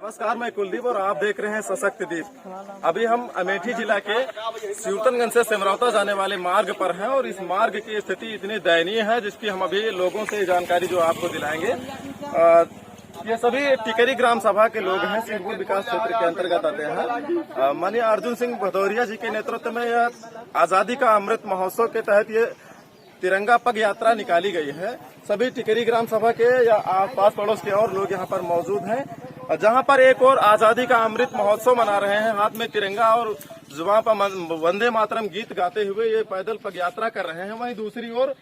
नमस्कार, मैं कुलदीप और आप देख रहे हैं सशक्त दीप। अभी हम अमेठी जिला के सिवतनगंज से सिमरौता जाने वाले मार्ग पर हैं और इस मार्ग की स्थिति इतनी दयनीय है जिसकी हम अभी लोगों से जानकारी जो आपको दिलाएंगे। ये सभी टिकरी ग्राम सभा के लोग हैं, सिंहपुर विकास क्षेत्र के अंतर्गत आते हैं। माननीय अर्जुन सिंह भदौरिया जी के नेतृत्व में यह आजादी का अमृत महोत्सव के तहत ये तिरंगा पग यात्रा निकाली गई है। सभी टिकरी ग्राम सभा के या आस पड़ोस के और लोग यहाँ पर मौजूद हैं, जहाँ पर एक और आजादी का अमृत महोत्सव मना रहे हैं। हाथ में तिरंगा और जुबान पर वंदे मातरम गीत गाते हुए ये पैदल पग यात्रा कर रहे हैं। वहीं दूसरी ओर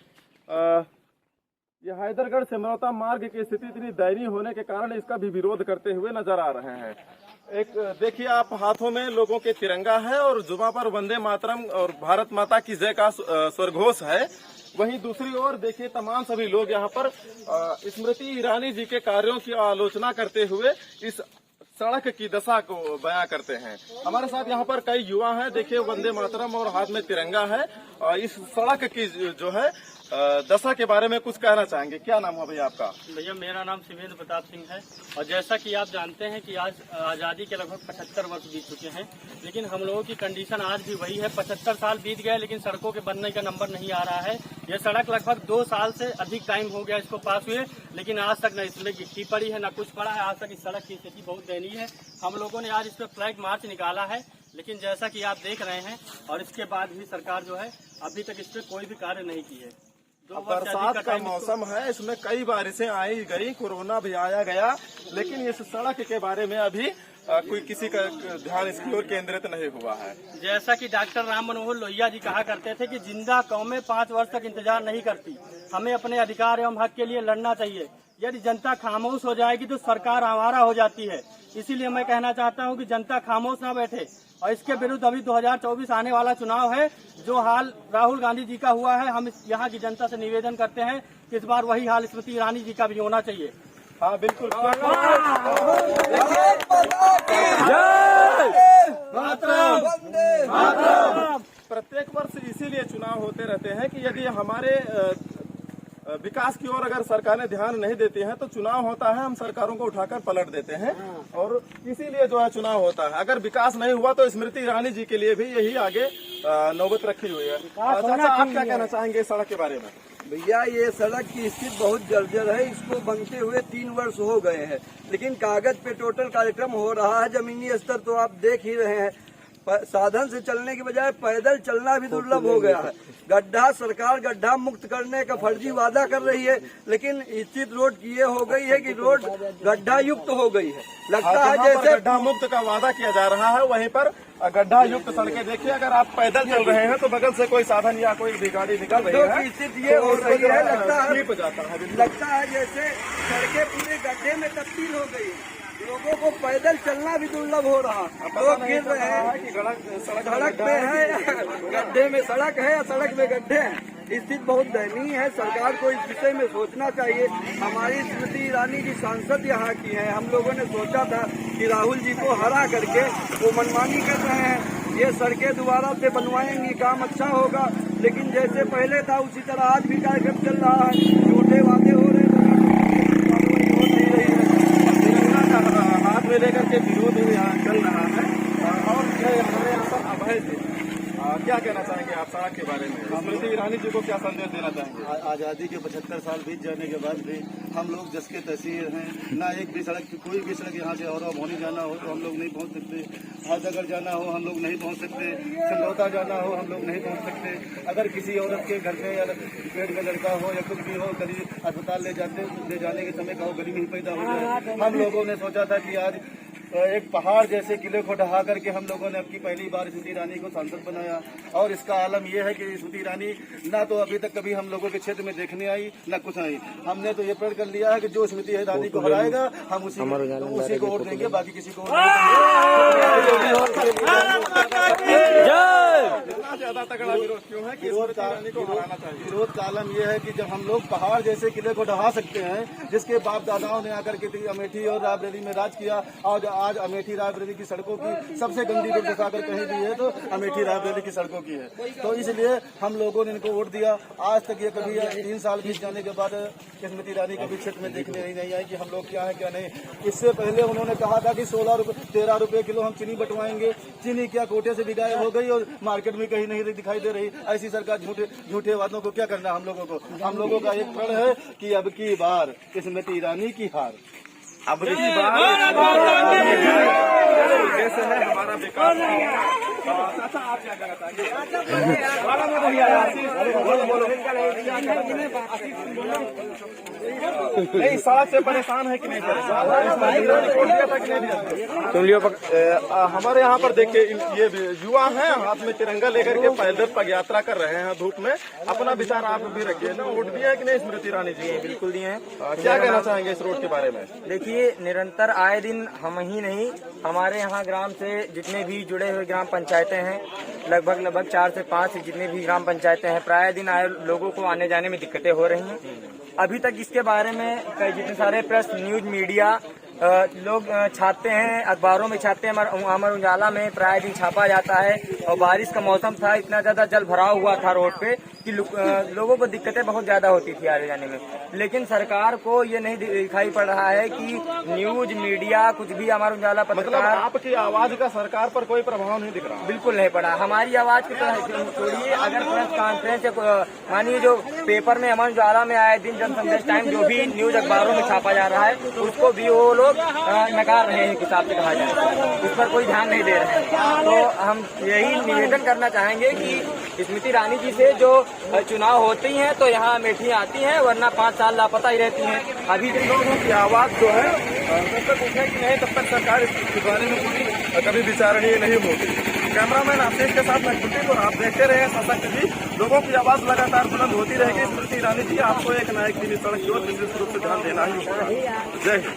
ये हैदरगढ़ सिमरौता मार्ग की स्थिति इतनी दयनीय होने के कारण इसका भी विरोध करते हुए नजर आ रहे हैं। एक देखिए आप, हाथों में लोगों के तिरंगा है और जुबान पर वंदे मातरम और भारत माता की जय का स्वरघोष है। वहीं दूसरी ओर देखिए तमाम सभी लोग यहाँ पर स्मृति ईरानी जी के कार्यों की आलोचना करते हुए इस सड़क की दशा को बयां करते हैं। हमारे साथ यहाँ पर कई युवा हैं, देखिए वंदे मातरम और हाथ में तिरंगा है। इस सड़क की जो है दशा के बारे में कुछ कहना चाहेंगे। क्या नाम है भैया आपका? भैया मेरा नाम शिवेंद्र प्रताप सिंह है और जैसा कि आप जानते हैं कि आज आज़ादी के लगभग 75 वर्ष बीत चुके हैं, लेकिन हम लोगों की कंडीशन आज भी वही है। 75 साल बीत गए लेकिन सड़कों के बनने का नंबर नहीं आ रहा है। यह सड़क लगभग 2 साल से अधिक टाइम हो गया इसको पास हुए, लेकिन आज तक न इसमें गिट्टी पड़ी है न कुछ पड़ा है। आज तक इस सड़क की स्थिति बहुत दयनीय है। हम लोगों ने आज इस पर फ्लैग मार्च निकाला है, लेकिन जैसा कि आप देख रहे हैं और इसके बाद भी सरकार जो है अभी तक इस पर कोई भी कार्य नहीं की है। बरसात का मौसम है, इसमें कई बारिशें आई गई, कोरोना भी आया गया, लेकिन इस सड़क के बारे में अभी कोई किसी का ध्यान इसकी ओर केंद्रित नहीं हुआ है। जैसा कि डॉक्टर राम मनोहर लोहिया जी कहा करते थे कि जिंदा कौमें 5 वर्ष तक इंतजार नहीं करती, हमें अपने अधिकार एवं हक के लिए लड़ना चाहिए। यदि जनता खामोश हो जाएगी तो सरकार आवारा हो जाती है। इसीलिए मैं कहना चाहता हूं कि जनता खामोश ना बैठे और इसके विरुद्ध अभी 2024 आने वाला चुनाव है, जो हाल राहुल गांधी जी का हुआ है। हम यहाँ की जनता से निवेदन करते हैं कि इस बार वही हाल स्मृति ईरानी जी का भी होना चाहिए। हाँ बिल्कुल। प्रत्येक वर्ष इसीलिए चुनाव होते रहते हैं कि यदि हमारे विकास की ओर अगर सरकारें ध्यान नहीं देती हैं तो चुनाव होता है, हम सरकारों को उठाकर पलट देते हैं और इसीलिए जो है चुनाव होता है। अगर विकास नहीं हुआ तो स्मृति ईरानी जी के लिए भी यही आगे नौबत रखी हुई है। चाचा आप क्या कहना चाहेंगे इस सड़क के बारे में? भैया ये सड़क की स्थिति बहुत जर्जर है। इसको बनते हुए 3 वर्ष हो गए हैं, लेकिन कागज पे टोटल कार्यक्रम हो रहा है। जमीनी स्तर तो आप देख ही रहे हैं, साधन से चलने के बजाय पैदल चलना भी दुर्लभ हो गया है। गड्ढा, सरकार गड्ढा मुक्त करने का फर्जी वादा कर रही है, लेकिन स्थित रोड की ये हो गई है कि रोड गड्ढा युक्त हो गई है। लगता है जैसे गड्ढा मुक्त का वादा किया जा रहा है, वहीं पर गड्ढा युक्त सड़कें देखिए। अगर आप पैदल चल रहे हैं तो बगल से कोई साधन या कोई भी गाड़ी निकल रही है, स्थिति ये हो रही है। लगता है जैसे सड़कें पूरे गड्ढे में तब्दील हो गई है। लोगों को पैदल चलना भी दुर्लभ हो रहा। लोग गिर रहे हैं, सड़क पे है, गड्ढे में सड़क है या सड़क में गड्ढे हैं। स्थिति बहुत दयनीय है। सरकार को इस विषय में सोचना चाहिए। हमारी स्मृति ईरानी जी सांसद यहाँ की है। हम लोगों ने सोचा था कि राहुल जी को हरा करके वो मनमानी कर रहे हैं, ये सड़कें दोबारा से बनवाएंगे, काम अच्छा होगा। लेकिन जैसे पहले था उसी तरह आज भी कार्यक्रम चल रहा है। झूठे वादे हो रहे हैं, हो नहीं रही है। हाथ में लेकर के विरोध चल रहा है और हमारे यहाँ पर अवैध है। क्या कहना चाहेंगे आप सड़क के बारे में? स्मृति ईरानी जी को क्या संदेश देना चाहेंगे? आज़ादी के 75 साल बीत जाने के बाद भी हम लोग जस के तहसील हैं। ना एक भी सड़क, कोई भी सड़क यहाँ से और भोनी जाना हो तो हम लोग नहीं पहुँच सकते। हैदरगढ़ जाना हो हम लोग नहीं पहुँच सकते। सिमरौता जाना हो हम लोग नहीं पहुँच सकते। अगर किसी औरत के घर में या पेट में लड़का हो या कुछ भी हो, कभी अस्पताल ले जाने के समय का वो गरीबी ही पैदा हो जाए। हम लोगों ने सोचा था कि आज एक पहाड़ जैसे किले को ढहा करके हम लोगों ने अपनी पहली बार स्मृति ईरानी को सांसद बनाया। और इसका आलम यह है कि स्मृति ईरानी ना तो अभी तक कभी हम लोगों के क्षेत्र में देखने आई न कुछ आई। हमने तो ये प्रण कर लिया है कि जो स्मृति ईरानी को हराएगा हम उसी को वोट देंगे, बाकी किसी को वोट नहीं देंगे। ज्यादा तगड़ा विरोध क्यों है कि स्मृति ईरानी को हराना चाहिए? विरोध का आलम यह है कि जब हम लोग पहाड़ जैसे किले को ढहा सकते हैं, जिसके बाप दादाओं ने आकर के अमेठी और रायबरेली में राज किया, और आज अमेठी रायबरेली की सड़कों की सबसे गंदी दुर्दशा अगर कहीं भी है तो अमेठी रायबरेली की सड़कों की है। तो इसलिए हम लोगों ने इनको वोट दिया। आज तक ये कभी 3 साल बीत जाने के बाद स्मृति ईरानी कभी क्षेत्र में देखने नहीं आई कि हम लोग क्या है क्या नहीं। इससे पहले उन्होंने कहा था कि 13 रुपए किलो हम चीनी बंटवाएंगे। चीनी क्या कोटे से भी गायब हो गई और मार्केट में कहीं नहीं दिखाई दे रही। ऐसी सरकार झूठे वादों को क्या करना हम लोगों को? हम लोगों का एक प्रण है कि अब की बार स्मृति ईरानी की हार। अब की बार उद्देश्य है हमारा विकास। चाचा आप क्या कहना चाहेंगे? नहीं, सड़क से परेशान है कि नहीं परेशान? हमारे यहाँ पर देखिए ये युवा हैं, हाथ में तिरंगा लेकर के पैदल पग यात्रा कर रहे हैं धूप में। अपना विचार आप भी रखिए ना। वोट दिया है कि नहीं स्मृति ईरानी जी? बिल्कुल दिए हैं। क्या कहना चाहेंगे इस रोड के बारे में? देखिए, निरंतर आए दिन हम ही नहीं, हमारे यहाँ ग्राम से जितने भी जुड़े हुए ग्राम पंचायतें हैं, लगभग 4 से 5 जितने भी ग्राम पंचायतें हैं, प्राय दिन आए लोगों को आने जाने में दिक्कतें हो रही हैं। अभी तक इसके बारे में कई जितने सारे प्रेस, न्यूज मीडिया लोग छापते हैं, अखबारों में छापते हैं, अमर उजाला में प्राय दिन छापा जाता है। और बारिश का मौसम था, इतना ज्यादा जल भराव हुआ था रोड पे कि लोगों को दिक्कतें बहुत ज्यादा होती थी आने जाने में। लेकिन सरकार को ये नहीं दिखाई पड़ रहा है कि न्यूज मीडिया कुछ भी अमर उजाला मतलब आपकी आवाज का सरकार पर कोई प्रभाव नहीं दिख रहा? बिल्कुल नहीं पड़ा। हमारी आवाज को तो छोड़िए, अगर प्रेस कॉन्फ्रेंस मानिए जो पेपर में अमर उजाला में आए दिन जन संदेश टाइम जो भी न्यूज अखबारों में छापा जा रहा है उसको भी वो लोग नकार रहे हैं, हिसाब से कहा जाए, उस पर कोई ध्यान नहीं दे रहे हैं। तो हम यही निवेदन करना चाहेंगे कि स्मृति ईरानी जी से जो चुनाव होती हैं तो यहाँ अमेठी आती हैं, वरना 5 साल लापता ही रहती हैं। अभी जिन लोगों की आवाज जो है जब तक उठेगी नहीं तब तक सरकार इसके बारे में कभी विचारणीय नहीं होगी। कैमरामैन आशीष के साथ मैं कुलदीप और आप देखते रहे सशक्त जी। लोगों की आवाज लगातार बुलंद होती रहेगी। स्मृति ईरानी जी, आपको एक ना एक दिन सड़क की ओर विशेष रूप से ध्यान देना ही होगा। जय हिंद।